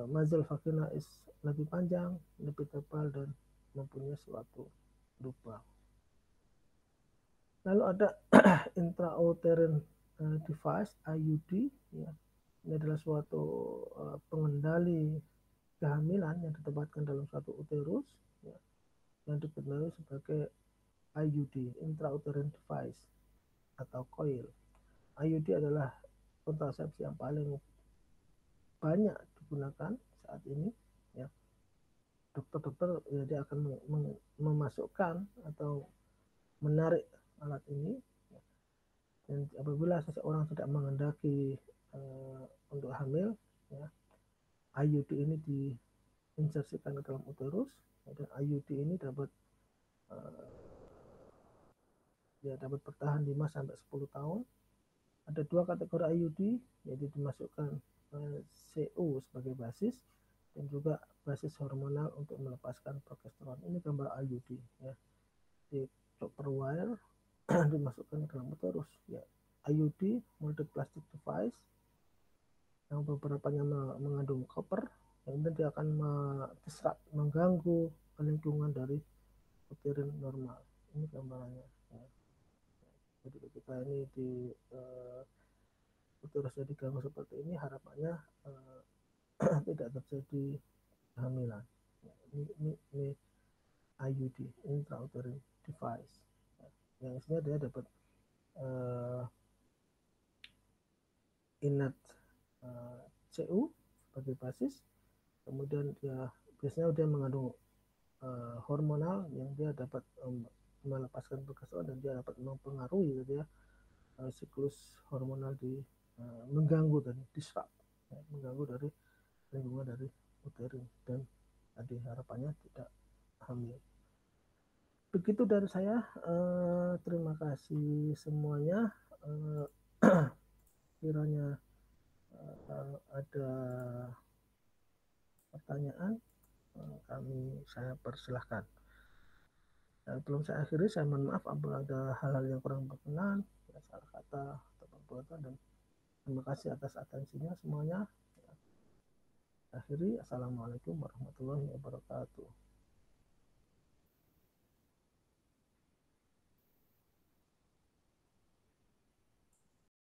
Muzzle vagina is lebih panjang, lebih tebal, dan mempunyai suatu lubang. Lalu ada intrauterine device IUD, ya. Ini adalah suatu pengendali kehamilan yang ditempatkan dalam suatu uterus, ya, yang dikenal sebagai IUD, intrauterine device atau coil. IUD adalah kontrasepsi yang paling banyak digunakan saat ini, ya. Dokter-dokter ya, dia akan memasukkan atau menarik alat ini, ya. Dan apabila seseorang tidak menghendaki untuk hamil, ya, IUD ini diinsersikan ke dalam uterus, ya, dan IUD ini dapat ya dapat bertahan 5 sampai 10 tahun. Ada dua kategori IUD, yaitu dimasukkan CU sebagai basis dan juga basis hormonal untuk melepaskan progesteron. Ini gambar IUD, ya. Di copper wire dimasukkan ke dalam uterus, ya. IUD molded plastic device yang beberapanya mengandung copper, dan dia akan mengganggu lingkungan dari uterin normal. Ini gambarannya, ya. Jadi ketika ini di uterusnya diganggu seperti ini, harapannya tidak terjadi kehamilan. Ini IUD, intrauterine device, yang isinya dia dapat inert CU sebagai basis, kemudian dia biasanya dia mengandung hormonal yang dia dapat melepaskan progesteron, dan dia dapat mempengaruhi gitu ya, siklus hormonal di mengganggu dan disrupt, ya, mengganggu dari lingkungan dari uterin, dan tadi harapannya tidak hamil. Begitu dari saya, terima kasih semuanya. Kiranya ada pertanyaan, saya persilahkan. Belum saya akhiri, saya mohon maaf apabila ada hal-hal yang kurang berkenan, ya, salah kata atau perbuatan, dan terima kasih atas atensinya semuanya. Akhiri, assalamualaikum warahmatullahi wabarakatuh.